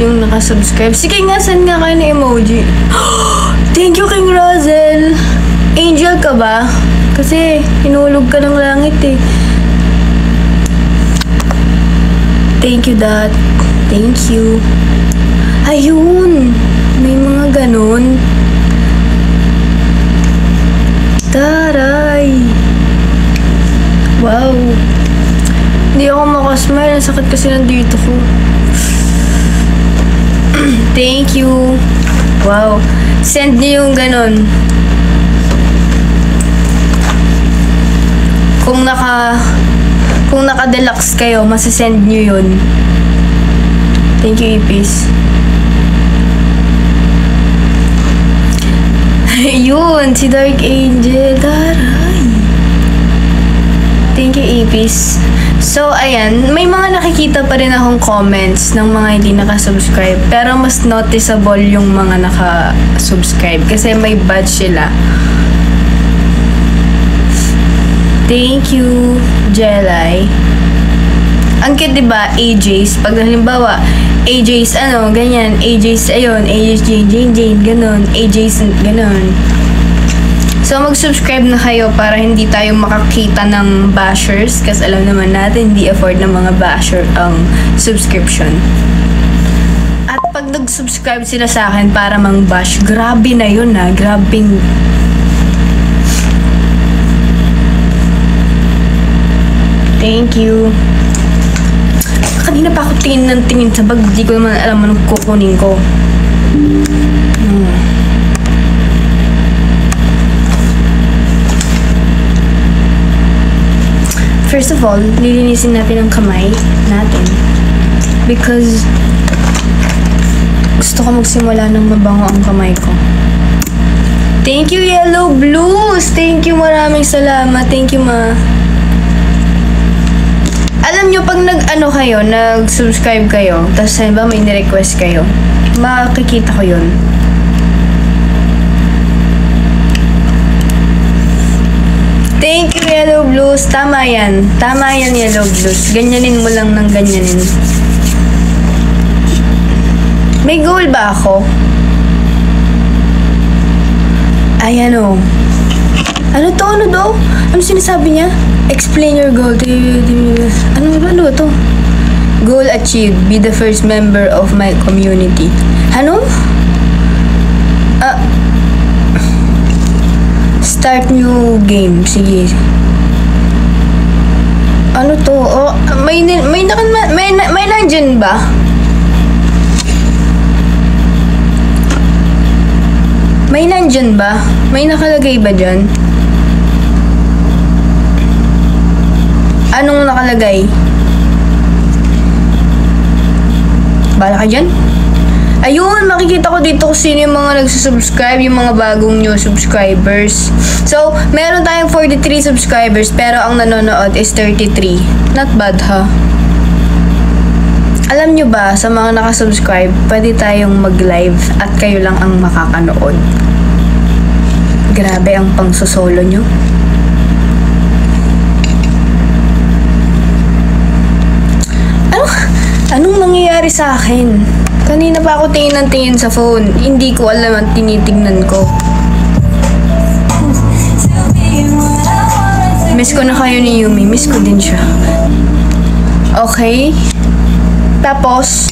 yung nakasubscribe. Sige nga, send nga kayo ng emoji. Thank you, King Rosel. Angel ka ba? Kasi hinulog ka ng langit eh. Thank you, Dad. Thank you. Ayun. May mga ganun. Taray. Wow. Hindi ako makasmile. Ang sakit kasi nandito ko. Thank you. Wow. Send niyo yung ganun. Kung naka-deluxe kayo, masasend niyo yun. Thank you, Ipis. Yun, si Dark Angel. Taray. Thank you, Ipis. So, ayan, may mga nakikita pa rin akong comments ng mga hindi nakasubscribe. Pero mas noticeable yung mga nakasubscribe kasi may badge sila. Thank you, Jelay. Ang cute, diba? AJ's. Pag halimbawa, AJ's ganyan. AJ's ayun. AJ's Jane, ganun. AJ's ganun. So, mag-subscribe na kayo para hindi tayo makakita ng bashers kasi alam naman natin, hindi afford ng mga basher ang subscription. At pag nag-subscribe sila sa akin para mang-bash, grabe na yun grabing... Thank you. Kanina pa ako tingin sa bag, di ko naman alam anong kukunin ko. First of all, lilinisin natin ang kamay natin. Because gusto ko magsimula ng mabango ang kamay ko. Thank you, Yellow Blues! Thank you, maraming salamat. Thank you, ma. Alam nyo, pag nag-subscribe kayo, tapos ba may ni-request kayo, makikita ko yun. Thank you, Yellow Blues. Tama yan. Tama yan, Yellow Blues. Ganyanin mo lang ng ganyanin. May goal ba ako? Ayan o. Ano to? Ano sinasabi niya? Explain your goal. Ano to? Goal achieved. Be the first member of my community. Ano? Start new game. Sige. Ano to? May nandyan ba? May nandyan ba? May nakalagay ba dyan? Anong nakalagay? Bala ka dyan? Ayun, makikita ko dito kung sino yung mga nagsusubscribe, yung mga bagong new subscribers. So, meron tayong 43 subscribers, pero ang nanonood is 33. Not bad, ha? Alam nyo ba, sa mga nakasubscribe, pwede tayong mag-live at kayo lang ang makakanood. Grabe ang pang-solo nyo. Anong nangyayari sa akin? Kanina pa ako tingin sa phone. Hindi ko alam ang tinitingnan ko. Miss ko na kayo ni Yumi. Miss ko din siya. Okay. Tapos,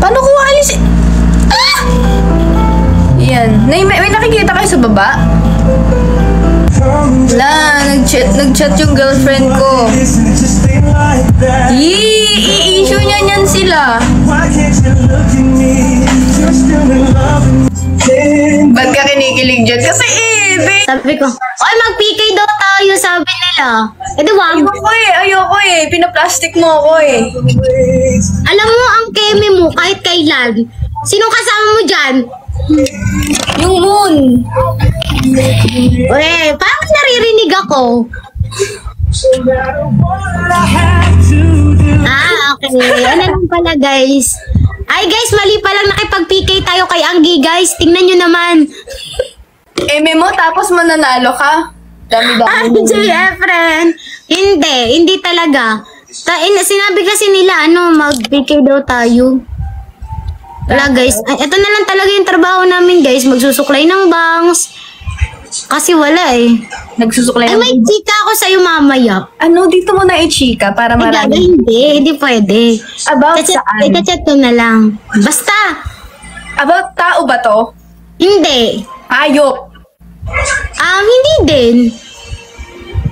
paano ko alis? Yan. May nakikita kayo sa baba? Nag-chat yung girlfriend ko. I-issue niyan sila. Ba't ka kinikilig dyan? Kasi sabi ko, oy, mag-PK daw tayo, sabi nila. Wag. Ayoko pinaplastic mo ako Alam mo, ang keme mo, kahit kailan. Sinong kasama mo dyan? Yung moon. Parang naririnig ako. Okay. Ano lang pala, guys? Ay, guys, mali palang nakipag-PK tayo kay Anggi, guys. Tingnan nyo naman. Mo, tapos mananalo ka. Dami-dami. Efren. Hindi talaga. Sinabi kasi nila, mag-PK daw tayo. Wala guys, ito na lang talaga yung trabaho namin guys, magsusuklay ng banks. Kasi wala eh. Nagsusuklay Ay, may chika ako sa'yo mamaya. Ano, dito mo na i-chika para Ay, gaga, marami. hindi pwede. About Chat-chat- saan? Chat ko na lang. Basta, About tao ba to? hindi. Hayop. Hindi din.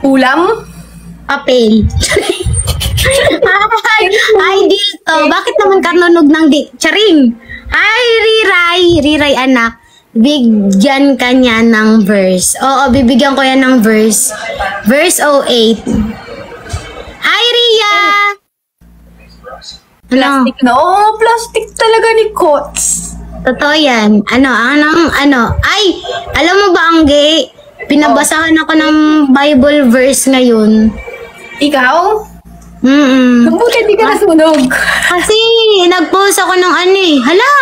Ulam? Papel. Ay, dito. Bakit naman kanunog ng Charing. Ay, Riray anak. Bigyan ka niya ng verse. Oo, bibigyan ko yan ng verse. Verse 08. Hi, Ria! Ano? Plastic na. Oo, plastic talaga ni Kots. Totoo yan. Ano? Ay, alam mo ba, Angge? Pinabasahan ako ng Bible verse ngayon. Ikaw? Mabuti di ka nasunog. Kasi nag-post ako ng ano eh. Hala!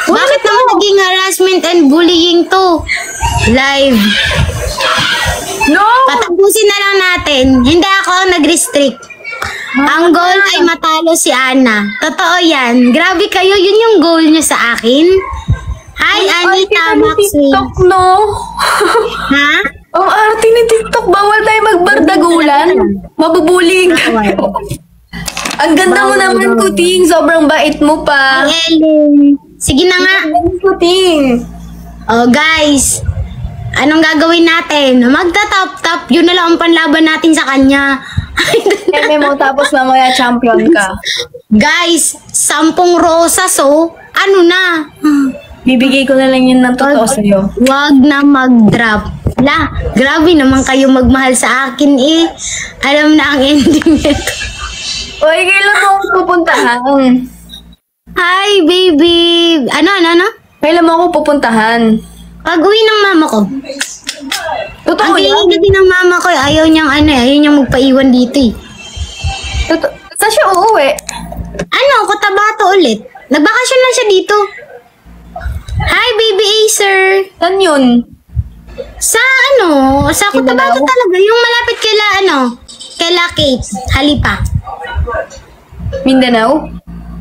Bakit naman naging harassment and bullying to? Live. No! Patapusin na lang natin. Hindi ako nag-restrict. Ang goal ay matalo si Ana. Totoo yan. Grabe kayo. Yun yung goal niyo sa akin. Hi, Anita Maxwell. TikTok, no? Ha? Ang arte ni TikTok. Bawal tayo magbardagulan. Mabubuling. Ang ganda mo naman, Kuting. Sobrang bait mo pa. Hi, Ellen. Sige na nga. Kuting. Oh, guys. Anong gagawin natin? Magta-top-top. Yun na lang ang panlaban natin sa kanya. Eme mo, tapos mamaya champion ka. Guys, 10 rosas, oh. Ano na? Bibigay ko na lang yun ng totoo sa'yo. Wag na mag-drop. La, grabe naman kayo magmahal sa akin eh. Alam na ang ending nito. Uy, kailan mo ako pupuntahan? Hi, baby. Ano? Kailan mo ako pupuntahan? Pag-uwi ng mama ko. Totoo Ang yan? tingin din ng mama ko, ayaw niyang magpaiwan dito eh. Saan siya uuwi? Cotabato ulit. Nagbakasyon lang siya dito. Hi, baby Acer. Saan yun? Sa sa Cotabato Mindanao? talaga. Yung malapit kaila Kate. Halipa. Mindanao?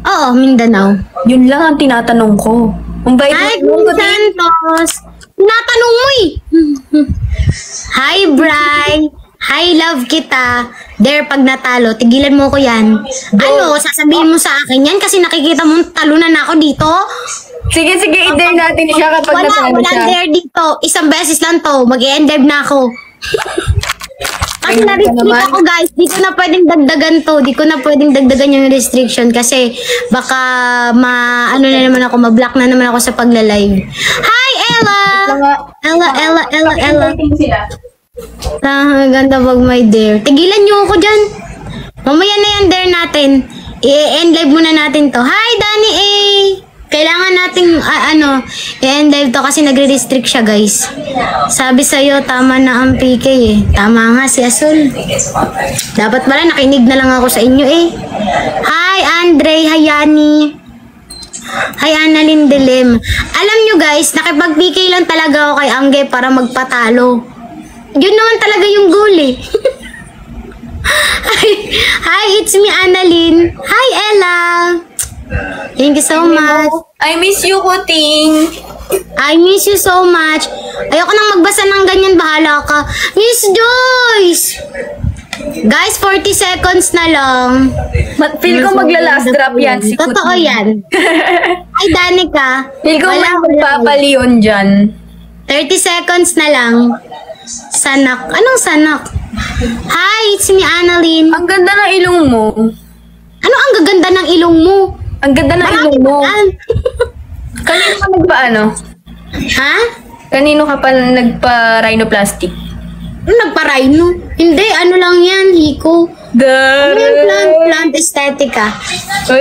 Oo, Mindanao. Yun lang ang tinatanong ko. Ang bait Hi, mo. Queen Santos. Tinatanong mo eh. Hi, Bri. Hi, love kita. There, pag natalo, tigilan mo ko yan. Ano, sasabihin mo sa akin yan kasi nakikita mo talunan ako dito? Sige, i-dare natin siya kapag natalo Wala siya. there dito. Isang beses lang to. Mag-i-end na ako. Kasi Ay, na-restrict naman. ako guys. Di ko na pwedeng dagdagan to. Di ko na pwedeng dagdagan yung restriction kasi baka ano na naman ako, ma-block na naman ako sa pagla-live. Hi, Ella! Ella. Ganda pag may dare. Tigilan niyo ako dyan. Mamaya na yan dare natin. I-end live muna natin to. Hi, Danny A! Kailangan nating, i-end live to kasi nagre-restrict siya, guys. Sabi sa'yo, tama na ang PK eh. Tama nga si Azul. Dapat pala, nakinig na lang ako sa inyo eh. Hi, Andre, hi, Yani. Hi, Annalyn Delim. Alam nyo guys, nakipag-PK lang talaga ako kay Angge para magpatalo. Yun naman talaga yung goal eh. Hi, it's me, Annalyn. Hi, Ella. Thank you so much. I miss you, Kuting. I miss you so much. Ayoko nang magbasa ng ganyan, bahala ka. Miss Joyce! Guys, 40 seconds na lang. Feel ko magla-last drop yan si Kuting. Totoo yan. Ay, Danica. Feel ko Wala. magpapaliyon dyan. 30 seconds na lang. Sanak. Anong sanak? Hi, it's me, Annalyn. Ang ganda ng ilong mo. Ano ang gaganda ng ilong mo? Ang ganda ng ilong mo. Yan. Kanino ka nagpa-ano? Ha? Kanino ka pa nagpa-rhinoplastic? Nagpa-rhino? Hindi, ano lang yan, Hiko. Ano yung plant aesthetica? 9,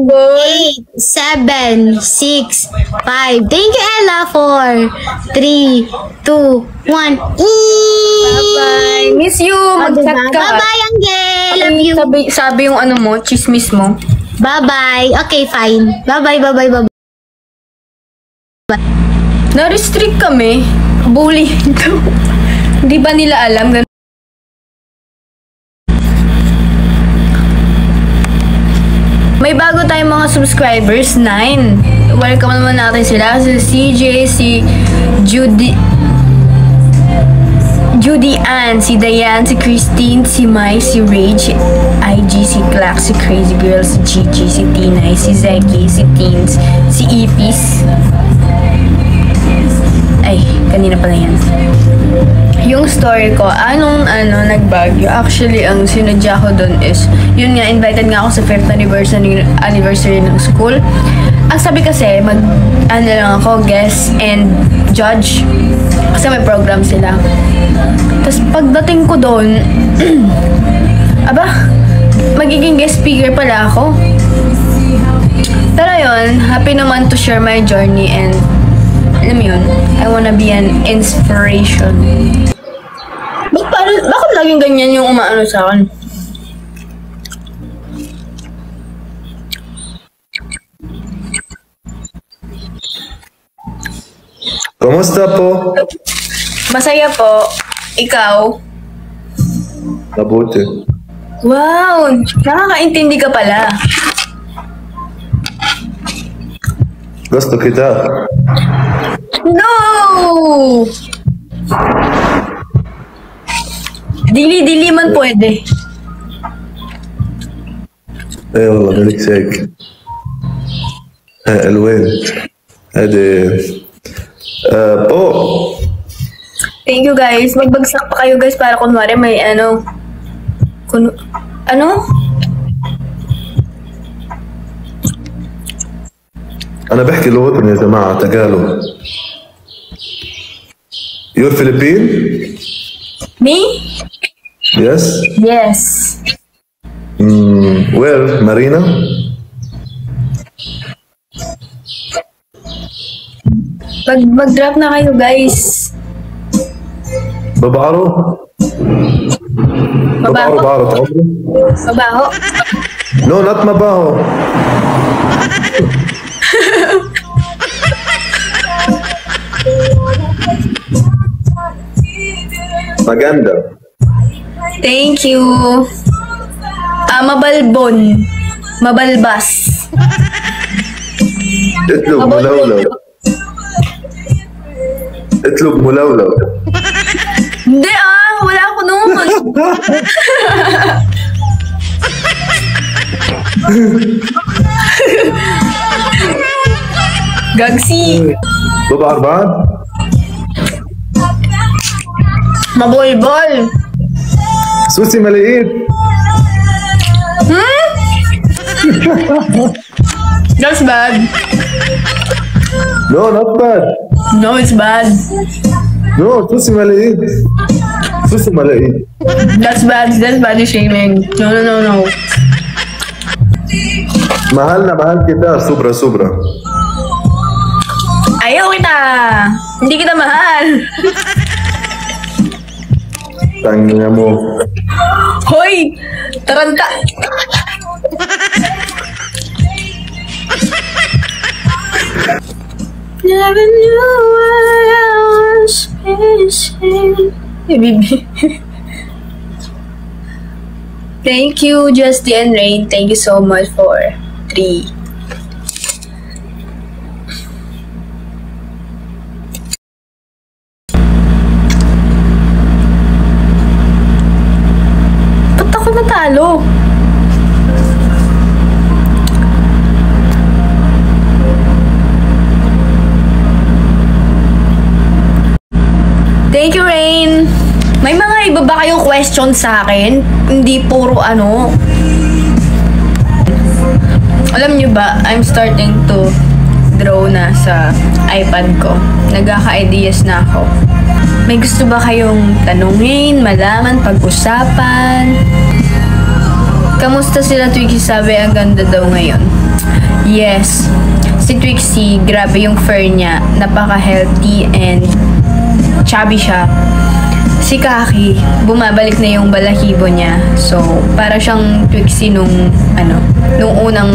8, 7, 6, 5. Thank you, Ella, 4, 3, 2, 1. Bye-bye. Miss you. Mag-chat ka. Bye-bye, Angel. Love you. Sabi yung ano mo, chismis mo. Bye-bye. Okay, fine. Bye-bye. Na-restrict kami. Bully. Hindi ba nila alam? May bago tayong mga mga subscribers, 9. Welcome naman natin sila. Si CJ, si Judy Ann, si Diane, si Christine, si Mai, si Rage, IG, si Clark, si Crazy Girl, si Gigi, si Tinay, si Zeki, si Teens, si Ipis. Ay, kanina pala yan. Yung story ko, nagbagyo. Actually, ang sinadya ko dun is, yun nga, invited nga ako sa 5th anniversary ng school. Ang sabi kasi, lang ako, guest and judge. Kasi may program sila. Tapos pagdating ko doon, magiging guest speaker pala ako. Pero yun, happy naman to share my journey and alam mo yun, I wanna be an inspiration. Bakit laging ganyan yung umaano sa akin? Kumusta po? Masaya po. Ikaw? Mabuti. Wow! Nakakaintindi ka pala. Gusto kita. No! Dili-dili man pwede. والله مالك ساك. الوان. هذا Thank you guys. Magbagsak pa kayo guys para kunwari may ano. أنا بحكي لغتهم يا جماعة تاغالوج. You're Philippine? Me? Yes? Yes. Where? Marina? Mag-drop na kayo guys. ببعرو؟ Mabaho? بعرف عمري؟ Mabaho? No, not mabaho. Maganda. Thank you. Mabalbon. Mabalbas. اطلب ملولو. اطلب ملولو. Hindi wala ako noon. Gagsi. ببعر بعد؟ Mabolbol. سوسي ملايين. That's bad. No, not bad. No, it's bad. No, سوسي ملايين. سوسي ملايين. That's bad. That's body shaming. No. محلنا محل كتار سوبرا سوبرا. Ayaw kita. Hindi kita mahal. Tangina mo. Hoy! Taranta! Never knew what I was missing. Baby. Thank you, Justy and Rain. Thank you so much for 3. Ba't ako natalo? Thank you, Rain. May mga iba ba kayong question sa akin? Hindi puro ano. Alam nyo ba, I'm starting to draw na sa iPad ko. Nagkaka-ideas na ako. May gusto ba kayong tanungin, malaman, pag-usapan? Kamusta sila Twixie? Sabi, ang ganda daw ngayon. Yes. Si Twixie, grabe yung fur niya. Napaka-healthy and chubby siya. Si Kaki, bumabalik na yung balahibo niya. So, para siyang Twixie nung unang,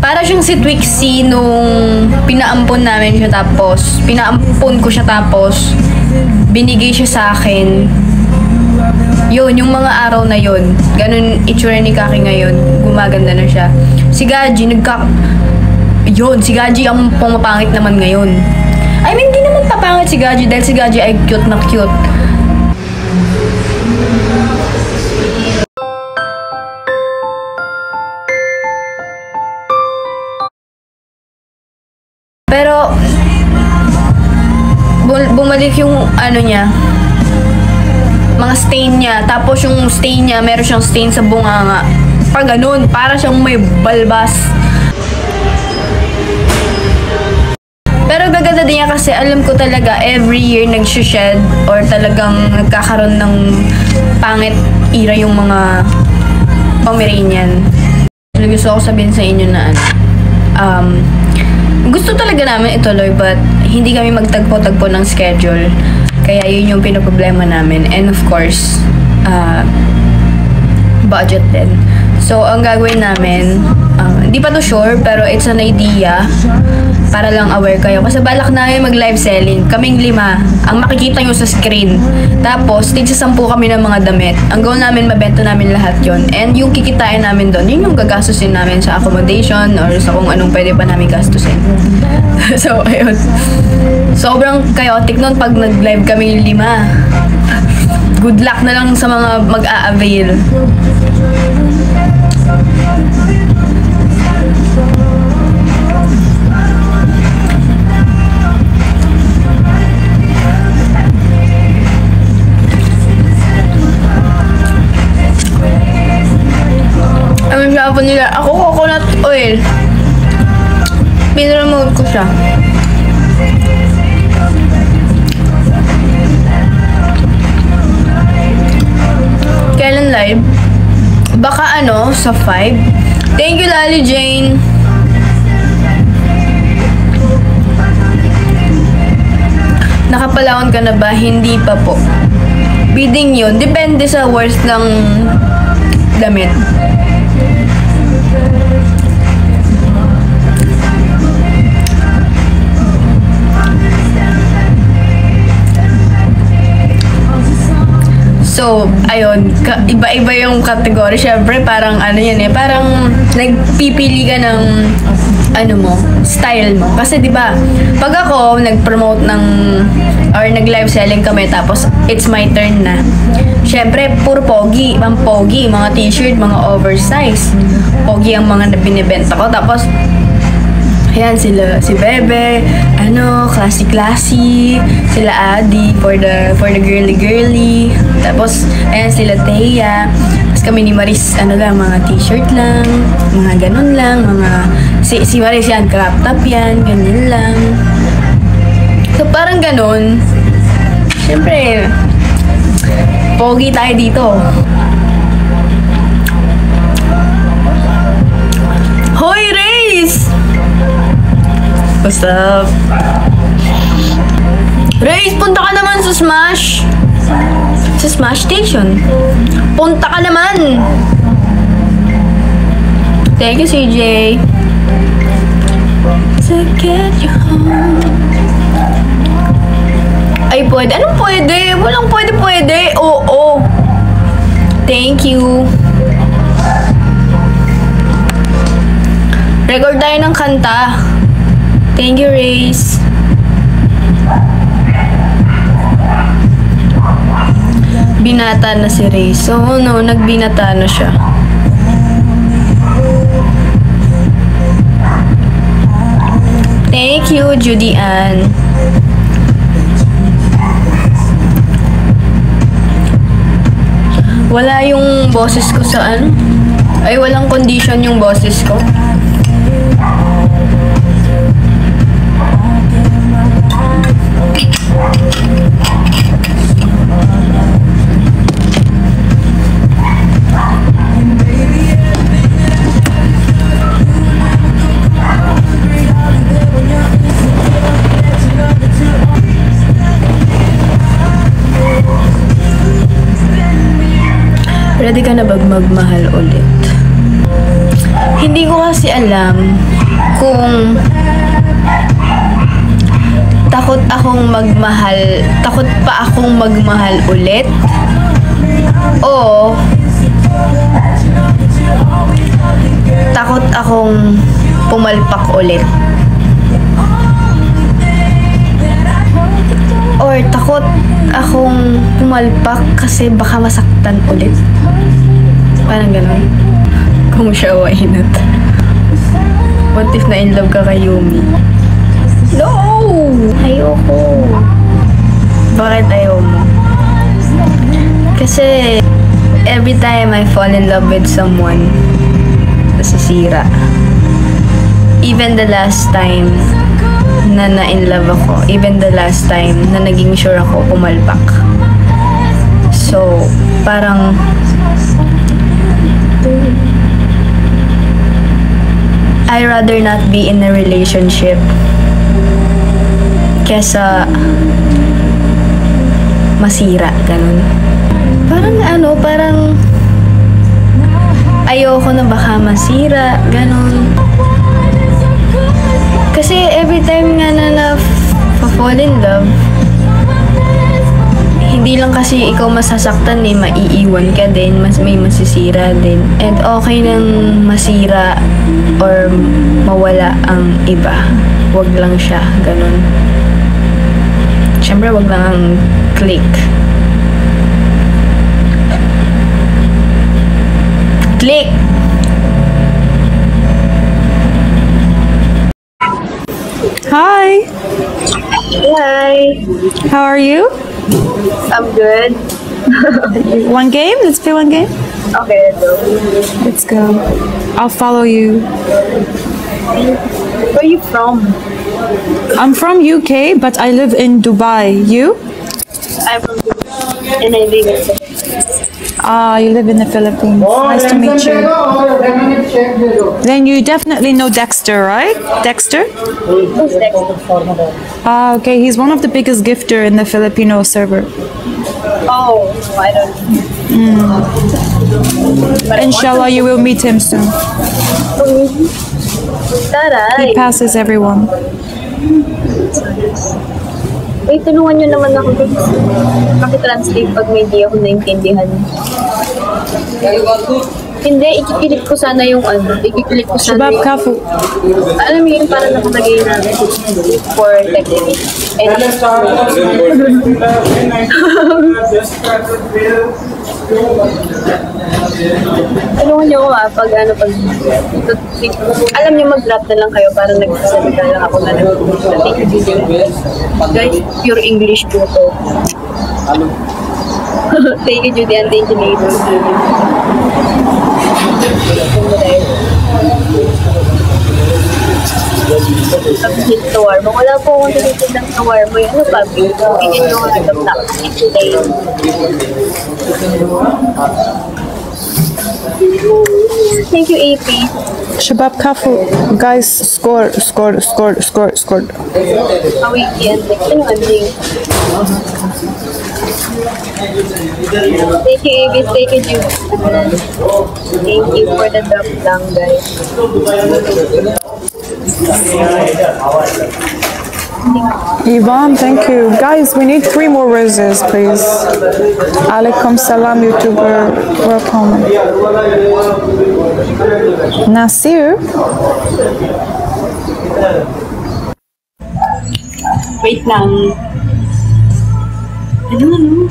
para siyang si Twixie nung pinaampon namin siya pinaampon ko siya tapos, binigay siya sa akin Yun, yung mga araw na yun. Ganun itsura ni Kaki ngayon. Gumaganda na siya. Si Gaji, Yun, si Gaji ang pumapangit naman ngayon. I mean, hindi naman papangit si Gaji dahil si Gaji ay cute na cute. Pero, bumalik yung ano niya, mga stain niya. Tapos yung stain niya, meron siyang stain sa bunganga. Pag ganun, para siyang may balbas. Pero gaganda din niya kasi alam ko talaga every year nag-shed or talagang nagkakaroon ng pangit ira yung mga Pomeranian. Gusto ko sabihin sa inyo na gusto talaga namin ituloy but hindi kami magtagpo-tagpo ng schedule. Kaya yun yung pinoproblema namin. And of course, budget din. So, ang gagawin namin, hindi pa to sure, pero it's an idea para lang aware kayo. Kasi balak namin mag-live selling. Kaming 5 ang makikita nyo sa screen. Tapos, tigsa 10 kami ng mga damit. Ang goal namin, mabenta namin lahat yon. And yung kikitain namin doon, yun yung gagastusin namin sa accommodation or sa kung anong pwede pa namin gastusin. So, ayun. Sobrang chaotic nun pag nag-live kami 5. Good luck na lang sa mga mag-a-avail. Ang sabi nila, ako coconut oil. Pinremote ko siya. Kailan live? Baka sa 5. Thank you, Lali Jane. Nakapalaon ka na ba? Hindi pa po. Bidding yun. Depende sa worth ng damit. So, ayun, iba-iba yung kategory. Siyempre, parang parang nagpipili ka ng style mo. Kasi 'di ba, pag ako nag-promote or nag-live selling kami tapos it's my turn na. Siyempre, puro pogi, mga t-shirt, mga oversize. Pogi ang mga binibenta ko. Tapos ayan si Bebe, classy, sila Adi for the girly. Tapos ayan sila Thea. Tapos kami ni Maris, mga t-shirt lang, mga ganun lang, si Maris yan, crop top yan, ganyan lang. So parang ganun. Siyempre, pogi tayo dito. Hoy, Race! What's up? Race, punta ka naman sa Smash! Sa Smash Station. Punta ka naman! Thank you, CJ. To get you home. Ay, pwede. Anong pwede? Walang pwede. Oo. Thank you. Record tayo ng kanta. Thank you, Race. Binata na si Race. So, nagbinata na siya. Thank you, Judy Ann. Wala yung boses ko sa Ay, walang condition yung boses ko. Ready ka na ba magmahal ulit? Hindi ko kasi alam kung takot pa akong magmahal ulit O takot akong pumalpak ulit. Or takot akong pumalpak kasi baka masaktan ulit. Parang ganun. Kung siya, why not? What if na in love ka kay Yumi? No! Ayoko. Bakit ayaw mo? Kasi every time I fall in love with someone, nasisira. Even the last time na na-in love ako, even the last time na naging sure ako pumalpak. So, parang I rather not be in a relationship kesa masira, ganun. Parang ayoko na baka masira, ganun. Kasi every time nga na fall in love, hindi lang kasi ikaw masasaktan eh, maiiwan ka din, may masisira din. And okay nang masira or mawala ang iba. Wag lang siya, ganun. Siyempre, wag lang ang click. Click! Hi, Hi! how are you? I'm good. One game? Let's play one game. Okay, Let's go. I'll follow you. where are you from? I'm from UK, but I live in Dubai. You? I'm from and I live in Ah, you live in the Philippines. Nice to meet you. Then you definitely know Dexter, right? Dexter? Who's next? Ah, okay. He's one of the biggest gifter in the Filipino server. Oh, I don't know. Inshallah, you will meet him soon. Taray! He passes everyone. Wait, tulungan nyo naman ako guys. Pakitranslate pag may di ako naintindihan. Hindi, ikikilit ko sana yung ano. Ikikilit ko sana Shabab yung... Kafu. Alam mo yun, parang nakalagay na for technique. And tulungan nyo ako pag ano, alam nyo mag-rap na lang kayo para nagsasalita lang ako na guys, pure English po to. Thank you, Judy, and thank you, Nathan. Hit shawarma. Wala po akong nilitin ng shawarma. Ano ba? Bigyan nyo nga ng toxic today. Thank you, AP. Shabab Kafu. Guys, scored. A weekend. Ano anding? Thank you, AP. Thank you, Jude. Thank you for the drop lang, guys. Yvonne, thank you. Guys, we need 3 more roses, please. Alaikum salam, YouTuber. Welcome. Nasir. Wait lang. Ano?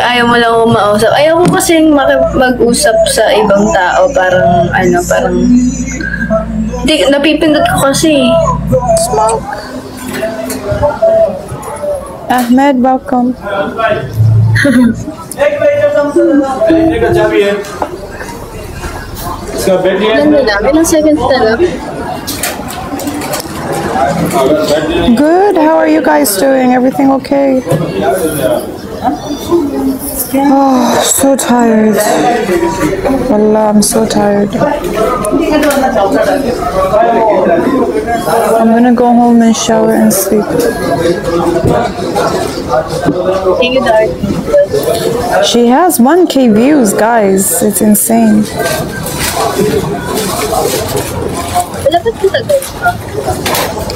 Ayaw mo lang akong mausap. Ayaw ko kasing mag-usap sa ibang tao. Parang, di, napipindot ko kasi. Smoke. Ahmed, welcome. Ilan nila? Ilang seconds na lang? Good. How are you guys doing? Everything okay? Oh, so tired. Wallah, I'm so tired. I'm gonna go home and shower and sleep. She has 1K views, guys. It's insane.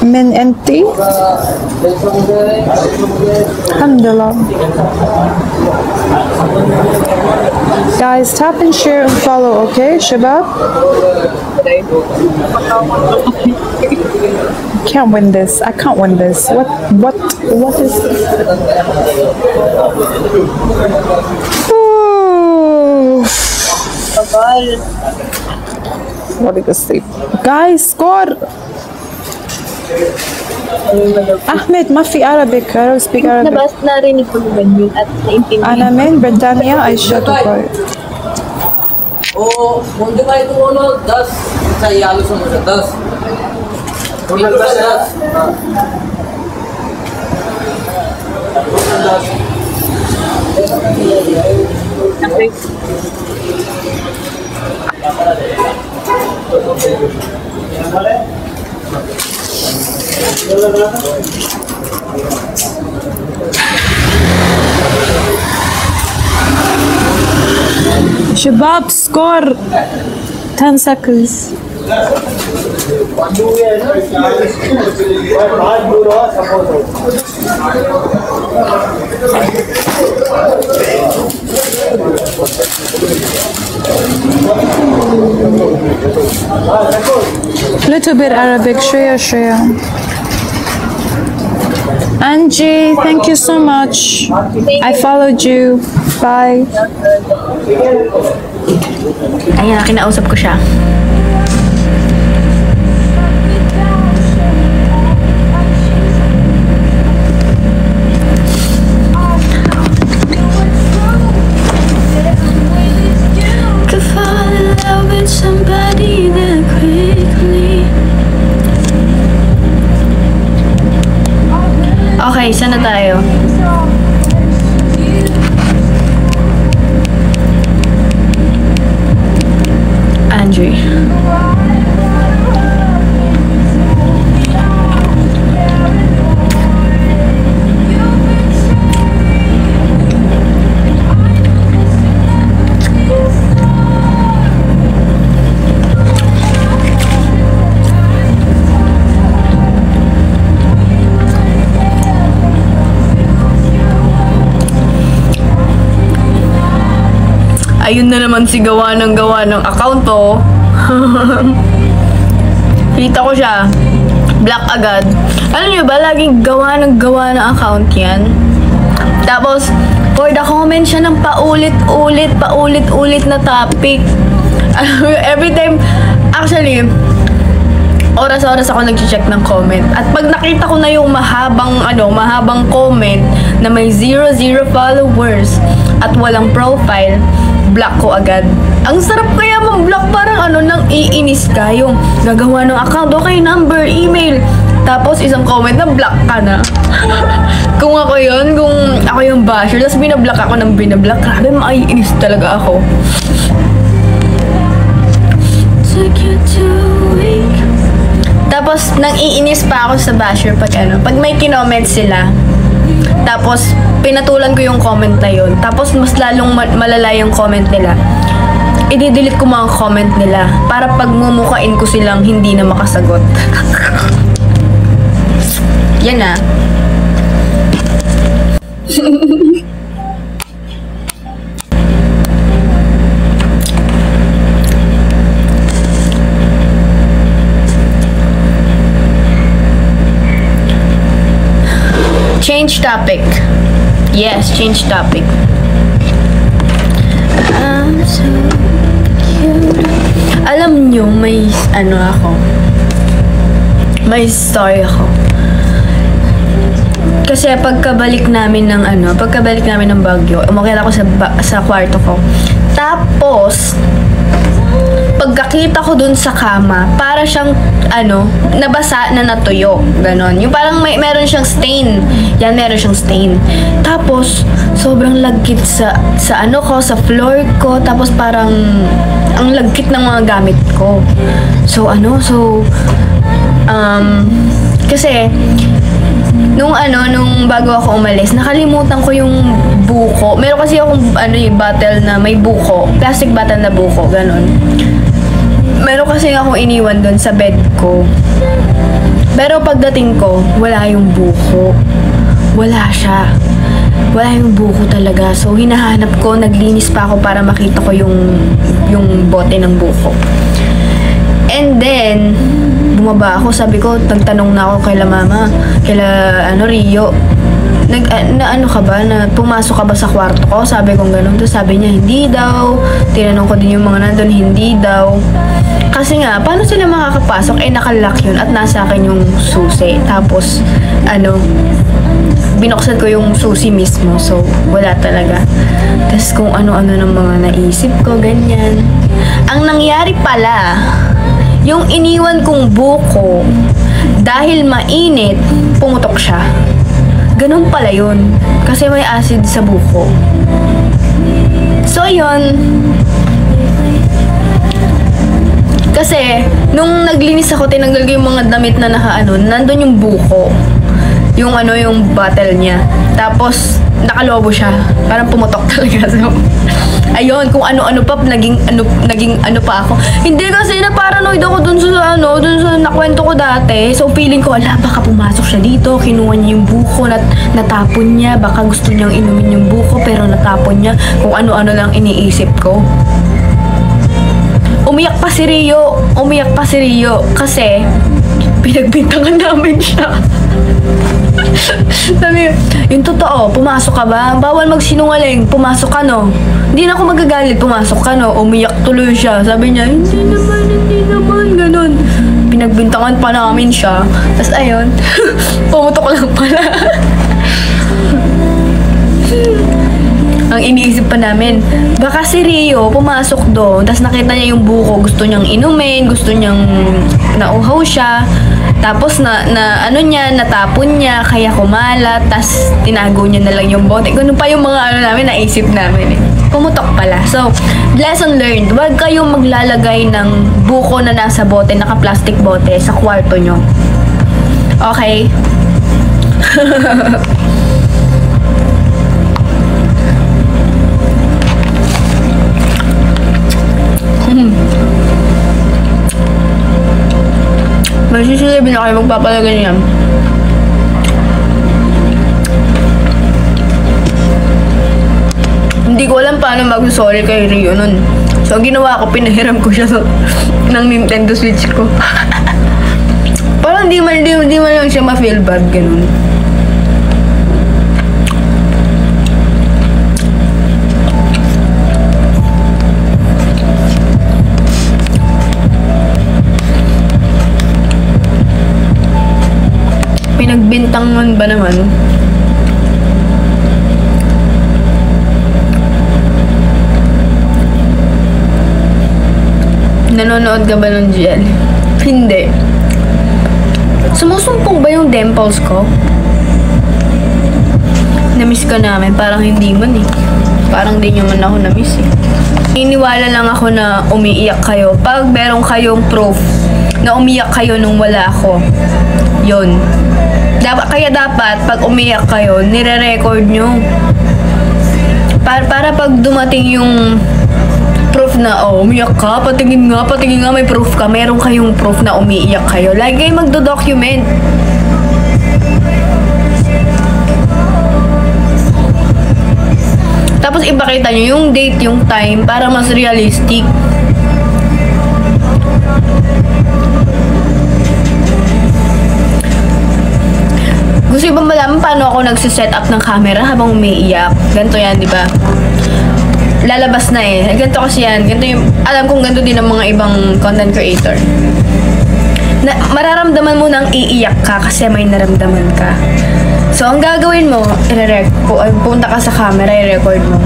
من انتي الحمد لله. Guys, tap and share and follow, okay, Shabab? Can't win this. I can't win this. What is this? What did I sleep? Guys, score! Ahmed, ما في Arabic. I don't speak Arabic. Nabas narinig ko naman yun at naintindihan. أنا من بريطانيا عايشة دبي. ओ मुंडे भाई को बोलो 10 चाहिए आलू समोसा 10 टोटल 10 Shabab, score 10 seconds. Little bit Arabic, Shreya. Angie, thank you so much. I followed you. Bye. Ayan, kinausap ko siya. Could fall in love with somebody that quickly. Okay, saan na tayo? Andrew. Ayun na naman si gawa ng account to. Kita ko siya. Black agad. Alam niyo ba, laging gawa ng account yan. Tapos, for the comment siya ng paulit-ulit na topic. Every time, actually, oras-oras ako nag-check ng comment. At pag nakita ko na yung mahabang comment na may 0 followers at walang profile, block ko agad. Ang sarap kaya mag-block, parang nang iinis ka, yung gagawa ng account, okay, number, email, tapos isang comment na block ka na. Kung ako yung basher, tapos binablock ako ng binablock, grabe, maiinis talaga ako. Tapos, nang iinis pa ako sa basher pag may kinoment sila, tapos pinatulan ko yung comment na yun, tapos mas lalong malala yung comment nila, i-delete ko mga comment nila para pagmumukain ko silang hindi na makasagot. Yan na. Change topic. Yes, change topic. I'm so cute. Alam nyo, may may story ako. Kasi pagkabalik namin ng Baguio, umakyat ako sa kwarto ko. Tapos, pagkakita ko dun sa kama, para siyang, nabasa na natuyo. Ganon. Yung parang meron siyang stain. Yan, meron siyang stain. Tapos, sobrang lagkit sa sa floor ko. Tapos parang, ang lagkit ng mga gamit ko. So, kasi, nung bago ako umalis, nakalimutan ko yung buko. Meron kasi akong bottle na may buko, plastic bottle na buko, ganon. Meron kasi akong iniwan doon sa bed ko. Pero pagdating ko, wala yung buko. Wala siya. Wala yung buko talaga. So hinahanap ko, naglinis pa ako para makita ko yung bote ng buko. And then, bumaba ako, sabi ko, nagtanong na ako kaila mama, kaila Rio, ka ba, na pumasok ka ba sa kwarto ko? Sabi ko gano'n. Tapos sabi niya, hindi daw. Tinanong ko din yung mga nandun, hindi daw. Kasi nga, paano sila makakapasok? Nakalock yun at nasa akin yung susi. Tapos, binuksan ko yung susi mismo. So, wala talaga. Tapos kung ano-ano ng mga naisip ko, ganyan. Ang nangyari pala, yung iniwan kong buko, dahil mainit, pumutok siya. Ganun pala yun. Kasi may acid sa buko. So, yun. Kasi, nung naglinis ako, tinanggal ko yung mga damit na nandun yung buko. Yung yung bottle niya. Tapos, nakalobo siya. Parang pumutok talaga. So, ayun, kung ano-ano pa, naging pa ako. Hindi kasi na-paranoid ako dun sa nakwento ko dati. So, feeling ko, baka pumasok siya dito, kinuha niya yung buko, natapon niya, baka gusto niyang inumin yung buko, pero natapon niya. Kung ano-ano lang iniisip ko. Umiyak pa si Rio kasi pinagbintangan namin siya. Sabi, yung totoo, pumasok ka ba? Bawal magsinungaling, pumasok ka no. Hindi na ako magagalit, pumasok ka no. Umiyak tuloy siya. Sabi niya, hindi naman, ganun. Pinagbintangan pa namin siya. Tapos ayun, pumutok lang pala. Ang iniisip pa namin, baka si Rio pumasok doon, tapos nakita niya yung buko, gusto niyang inumin, gusto niyang nauhaw siya, tapos natapon niya, kaya kumalat, tapos tinago niya na lang yung bote. Ganun pa yung mga namin, naisip namin eh. Pumutok pala. So, lesson learned, huwag kayong maglalagay ng buko na nasa bote, naka-plastic bote, sa kwarto nyo. Okay? May sisilibin na kayo magpapalagay niyan. Hindi ko alam paano mag-sorry kay Rio nun. So, ang ginawa ko, pinahiram ko siya ng Nintendo Switch ko. Parang di man lang siya ma-feel bad, ganun. Pinagbintangan ba naman? Nanonood ka ba ng GL? Hindi. Sumusumpong ba yung dimples ko? Na-miss ka namin? Parang hindi man eh. Parang di nyo man ako na-miss eh. Iniwala lang ako na umiiyak kayo pag meron kayong proof na umiyak kayo nung wala ako. Yun. Kaya dapat, pag umiyak kayo, nire-record nyo. Para pag dumating yung proof na, umiyak ka, patingin nga, may proof ka, meron kayong proof na umiiyak kayo. Lagi kayo magdo-document. Tapos ipakita nyo yung date, yung time, para mas realistic. Gusto nyo ba malaman paano ako nagsiset up ng camera habang umiiyak? Ganito yan, di ba? Lalabas na eh. Ganito kasi yan. Ganito yung, alam kong ganito din ng mga ibang content creator. Mararamdaman mo nang iiyak ka kasi may naramdaman ka. So, ang gagawin mo, punta ka sa camera, i-record mo.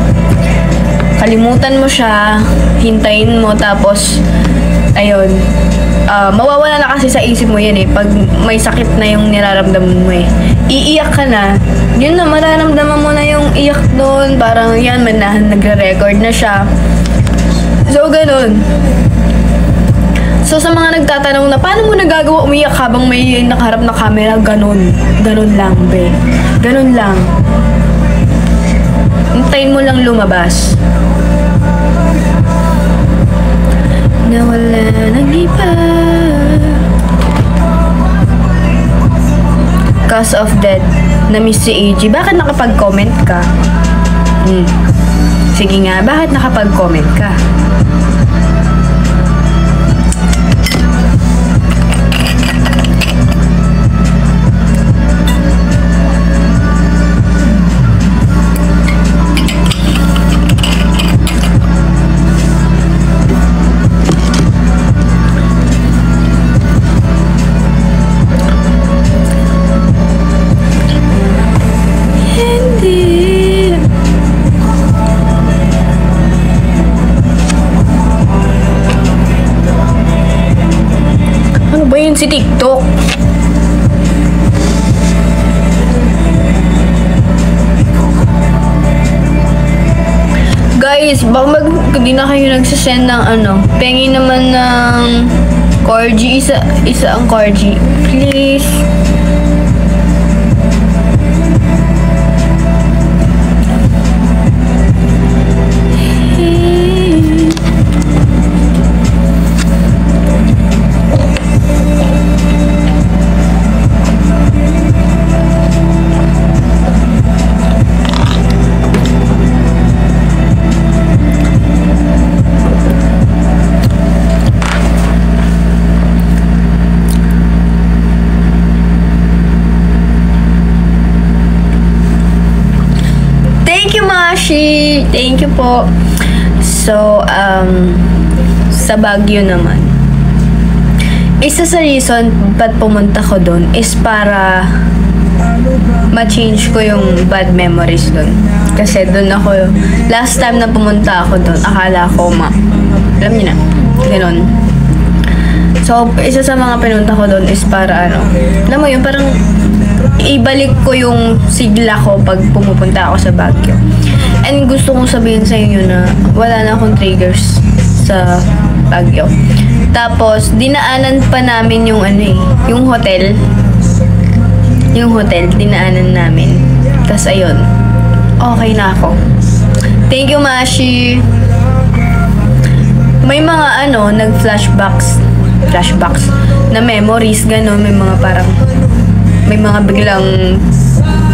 Kalimutan mo siya, hintayin mo, tapos ayun, mawawala na kasi sa isip mo yan eh. Pag may sakit na yung niraramdaman mo eh. Iiyak ka na, yun na, mararamdaman mo na yung iyak doon. Parang yan, nagre-record na siya. So, ganun. So, sa mga nagtatanong na, paano mo nagagawa umiyak habang may nakaharap na camera? Ganun. Ganun lang, be. Ganun lang. Hintayin mo lang lumabas. Nawala ng iba. Cause of death. Na-miss si AG. Bakit nakapag-comment ka? Sige nga, bakit nakapag-comment ka? Si TikTok. Guys, baka hindi na kayo nagsasend ng pengi naman ng corgi, isa ang corgi. Please. Thank you po. So, sa Baguio naman. Isa sa reason ba't pumunta ko doon is para ma-change ko yung bad memories doon. Kasi doon ako, last time na pumunta ako doon, akala ko alam niyo na, gano'n. So, isa sa mga pinunta ko doon is para alam mo yun, parang ibalik ko yung sigla ko pag pumupunta ako sa Baguio. And gusto kong sabihin sa inyo na wala na akong triggers sa Baguio. Tapos, dinaanan pa namin yung yung hotel. Yung hotel, dinaanan namin. Tapos, ayun. Okay na ako. Thank you, Mashi. May mga nag-flashbacks na memories, gano'n. May mga parang, may mga biglang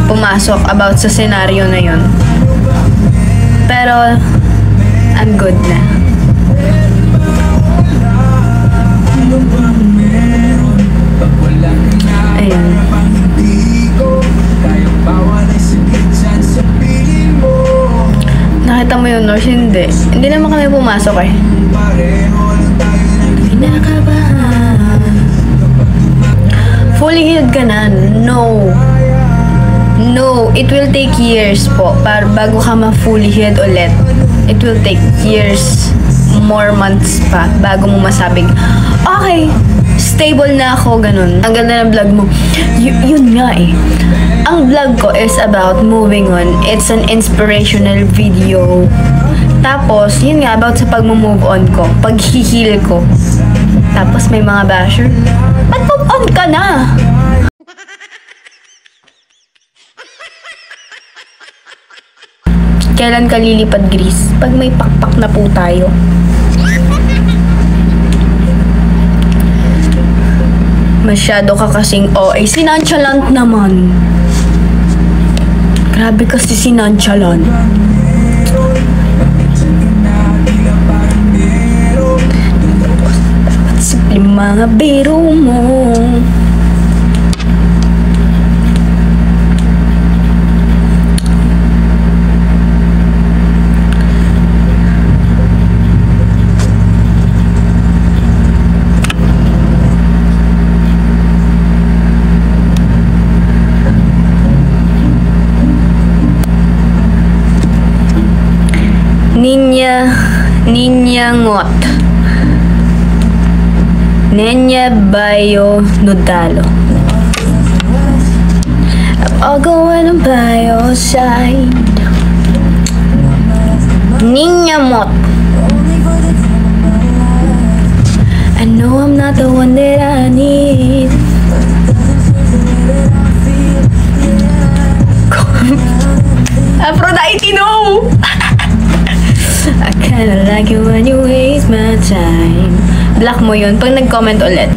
pumasok about sa scenario na yon. Pero, I'm good na. Ayun. Nakita mo yun, Nors? Hindi. Hindi naman kami pumasok eh. Kinakabahan. Fully healed ka na? No. No, it will take years po para bago ka ma-fully healed ulit. It will take years, more months pa bago mo masabing, okay, stable na ako, ganun. Ang ganda ng vlog mo. Yun nga eh. Ang vlog ko is about moving on. It's an inspirational video. Tapos, yun nga, about sa pag-move on ko, pag-heal ko. Tapos may mga basher, ba't move on ka na? Kailan ka lilipad, Gris? Pag may pakpak na po tayo. Masyado ka kasing OA. Si nonchalant naman. Grabe kasi si nonchalant. Dapat simple mga biro mo. Ninya ngot. Nenya Bayo Nodalo. I'll go on by your side. Ninya Mot. I know I'm not the one that I need. Aphrodite, no! I kinda like it when you waste my time. Block mo yun pag nag-comment ulit.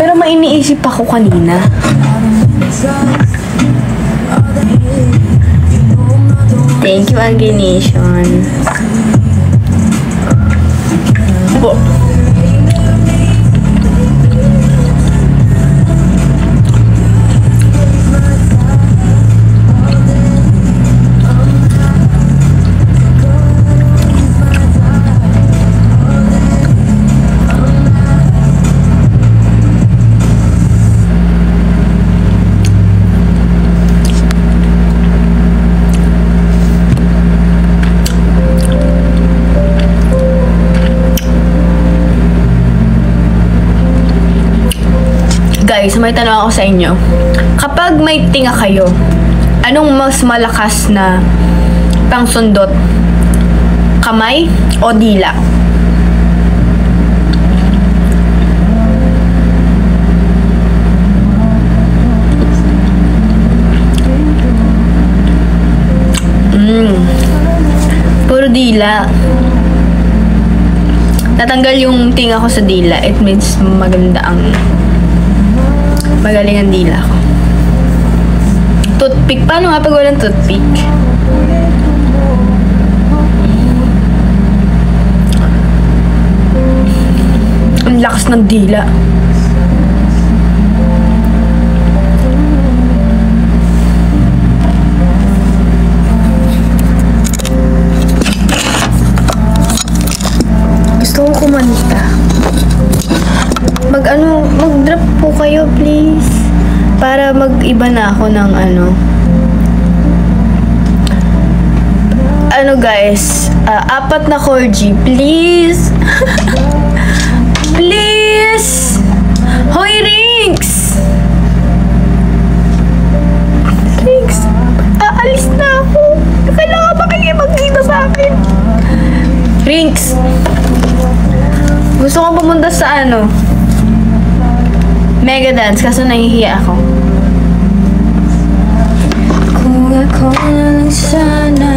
Pero may iniisip ako kanina. Thank you, Algination. Po. Guys, may tanong ako sa inyo. Kapag may tinga kayo, anong mas malakas na pangsundot? Kamay o dila? Puro dila. Natanggal yung tinga ko sa dila. It means magaling ang dila ko. Toothpick. Paano nga pag walang toothpick? Ang lakas ng dila. Gusto ko kumanta. Mag-drop po kayo, please. Para mag-iba na ako ng guys. 4 na corgi, please. Please. Hoy, Rinks. Rinks. Aalis na ako. Kailangan makikipagkita sa akin. Rinks. Gusto ko pumunta sa Mega Dance, kaso nahihiya ako. Kung ako na lang sana.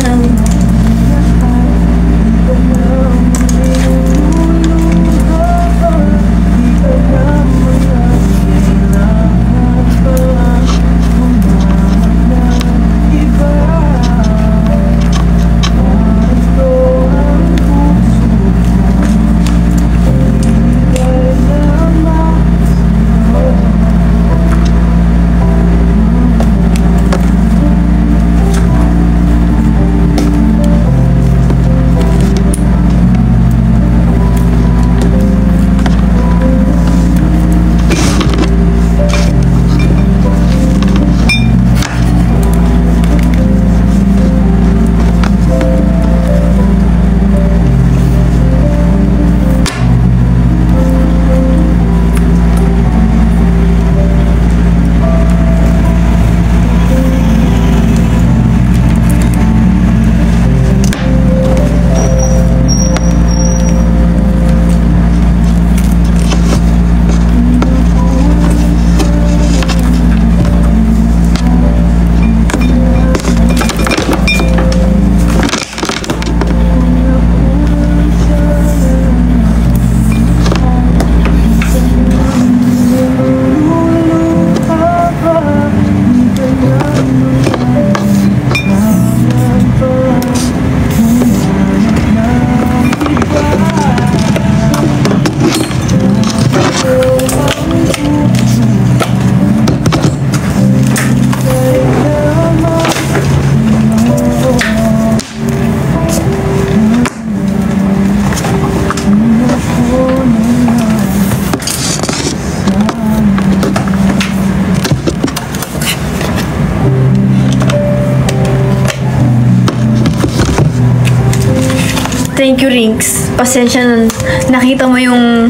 Thank you, Rinks. Pasensya na nakita mo yung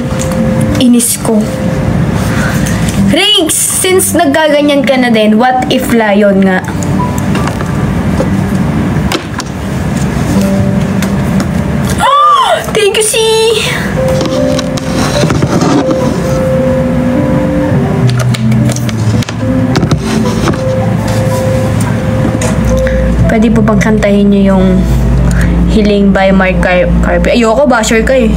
inis ko. Riggs, since naggaganyan ka na din, what if lion nga? Thank you, C! Pwede po bang kantahin niyo yung Hiling by Mark Carpe? Ayoko, basher ka eh.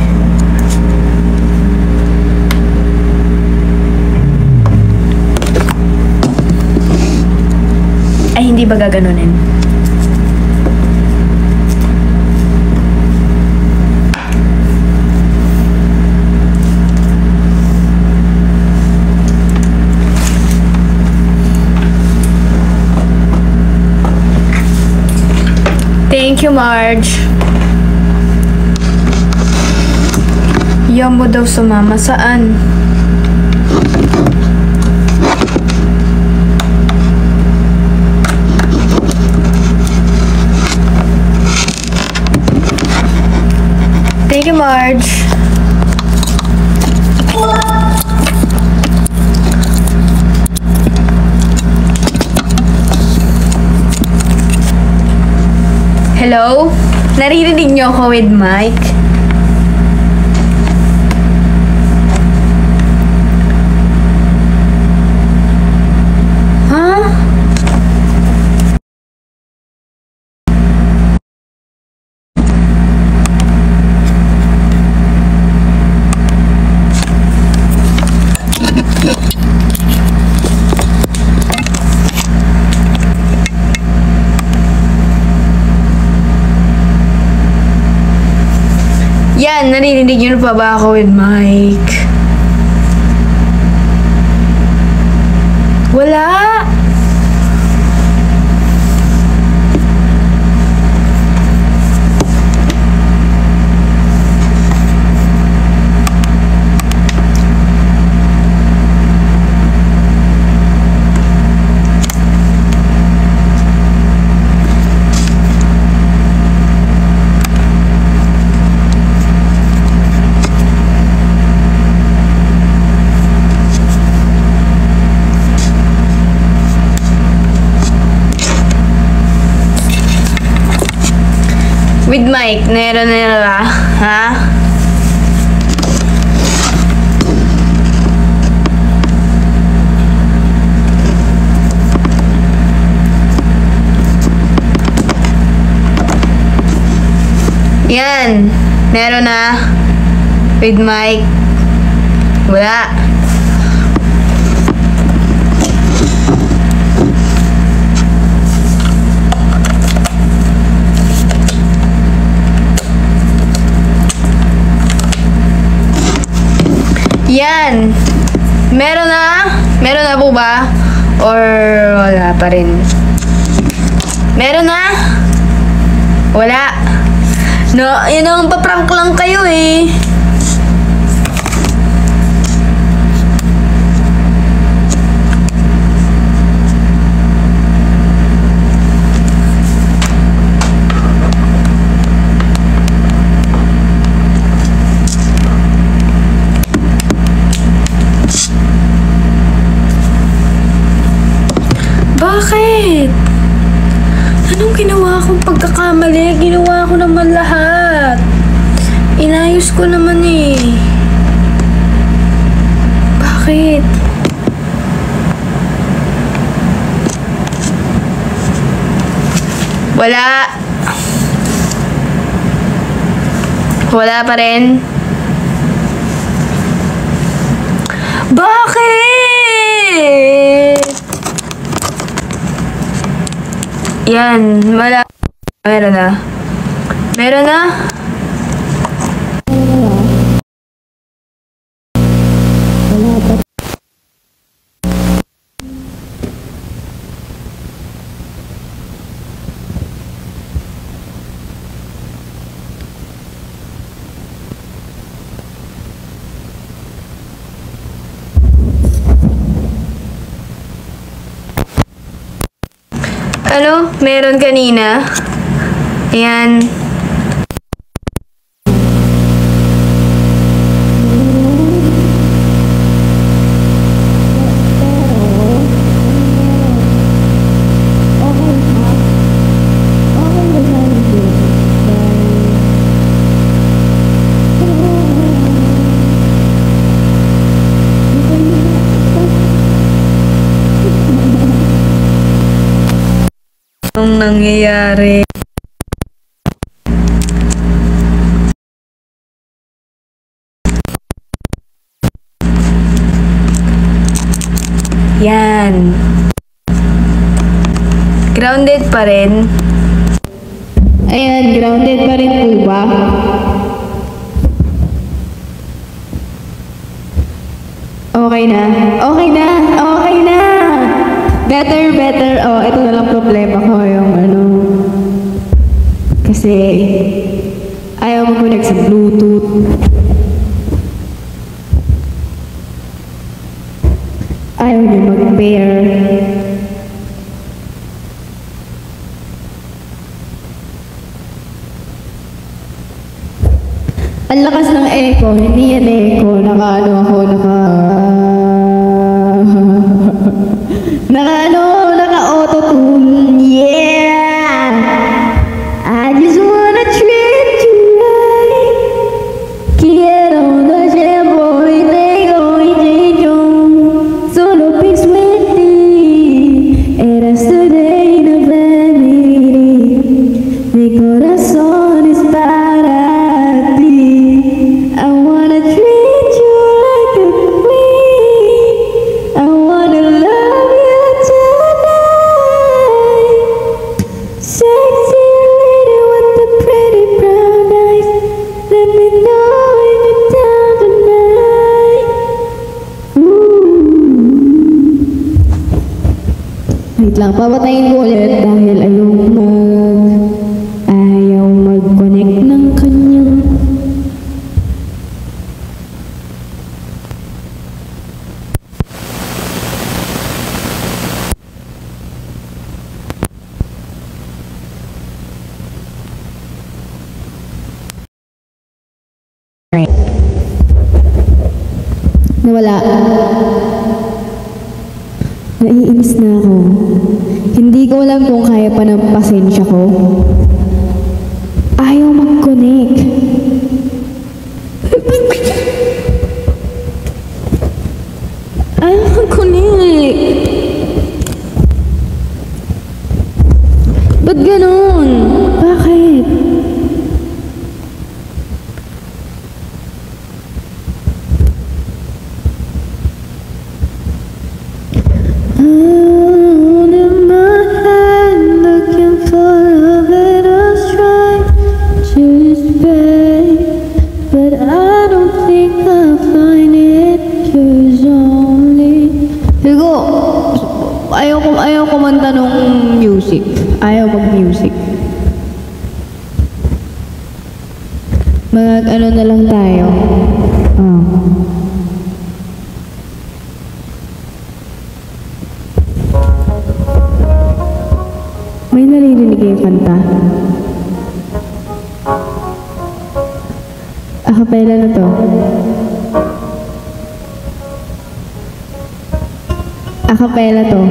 Ay, hindi ba gaganunin? Thank you, Marge. Yan mo daw sumama. Saan? Thank you, Marge. Hello? Naririnig niyo ako with mic? Huh? Yan, narinig niyo pa ba ako with mic? Wala. With mic, meron na ba? Ha? Yan. Meron na. With mic. Wala. Yan. Meron na? Meron na po ba? Or wala pa rin? Meron na? Wala. No, yun ang paprank lang kayo eh. Bakit? Anong ginawa kong pagkakamali? Ginawa ko naman lahat. Inayos ko naman eh. Bakit? Wala. Wala pa rin. Bakit? Yan, wala. Meron na. Meron na? Ano? Meron kanina? Ayan. bang nangyayari? Yan. Grounded pa rin. Ayan, grounded pa rin po ba? Okay na. Okay na. Okay na. Better, better. Oh, ito na lang problema ko yung ano. Kasi ayaw mag-connect sa Bluetooth. Ayaw niya mag-pair. Ang lakas ng echo, hindi yan echo. Naka-ano ako, naka-auto-tune. Yeah! I just wanna treat you right. Quiero darse por y tengo y yo. Solo pienso en ti. Eras today in a family. Mi corazón es para ti. I wanna treat you like a queen. I wanna love you tonight. Sexy lady with the pretty brown eyes. Let me know when you're down tonight. Wait lang, papatayin ko ulit dahil ayaw mag-connect ng kanyang nawala. Naiinis na ako. Hindi ko alam kung kaya pa ng pasensya ko. Ayaw mag-connect. Ayaw mag-connect. Ba't ganun? Bakit? Ayaw kumanta nung music. Ayaw mag-music. Mag-ano na lang tayo. May naririnig yung kanta. Acapella na to. Acapella to.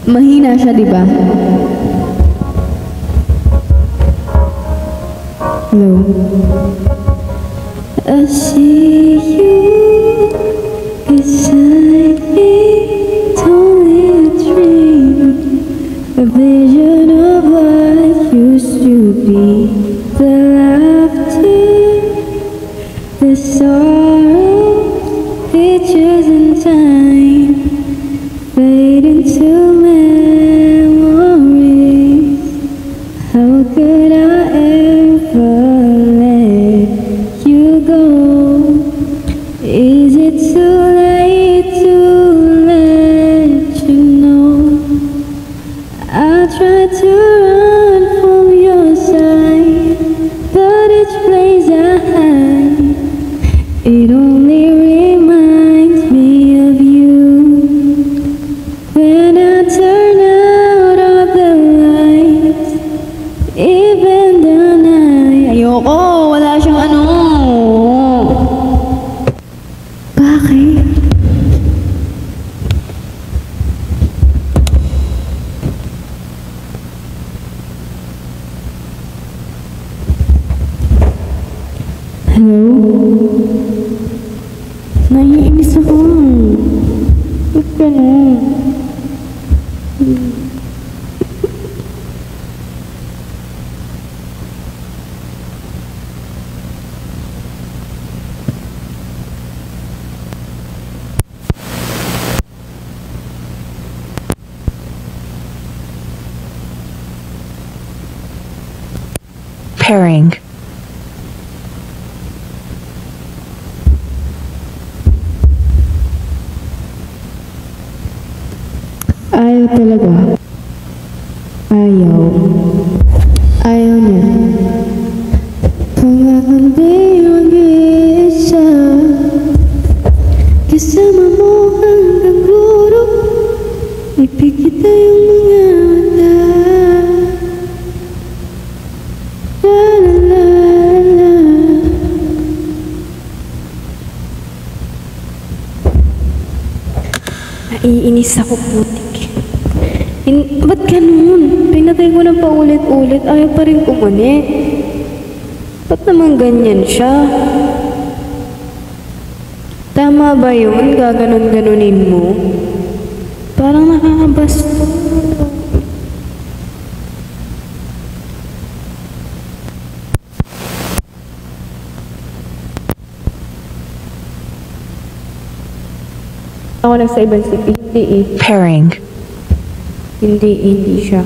Mahina siya, di ba? Hello. I see you beside me. It's only a dream, a vision of what used to be. The laughter, the sorrow, pictures in time fade into memories. How could I ever let you go? Is it too late to let you know? I tried to run from your side, but each place I hide, it only reminds me of you. When I turn out all the lights, even the night. Ayoko, wala siyang ano. Bakit? Hello? Naiinis ako. Ba't ganun? Pairing. Ayaw talaga. Ayaw. Ayaw niya. Pangakang di mag-iisa. Kasama mo hanggang guro. Ipig kita yung mga mata. La la la la. Naiinis ako, putik. Ba't ganun? Pinatay ko na paulit-ulit, ayaw pa rin kumuni. Ba't naman ganyan siya? Tama ba yun? Gaganon-ganunin mo? Parang nakakabasto. Ako nasa ibang city. Hindi eh. Pairing. Hindi siya.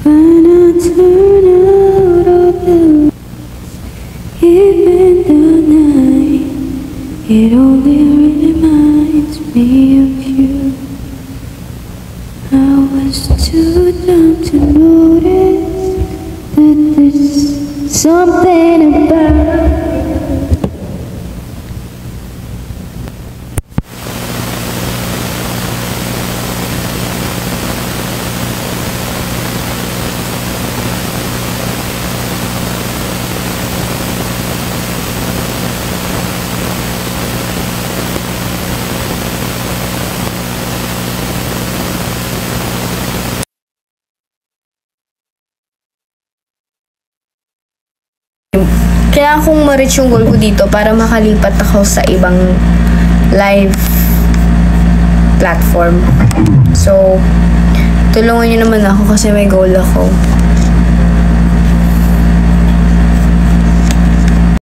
When I turn out of the even the night, it only reminds me of you. I was too dumb to notice that there's something about Kailangan kong ma-reach yung goal ko dito para makalipat ako sa ibang live platform. So, tulungan niyo naman ako kasi may goal ako.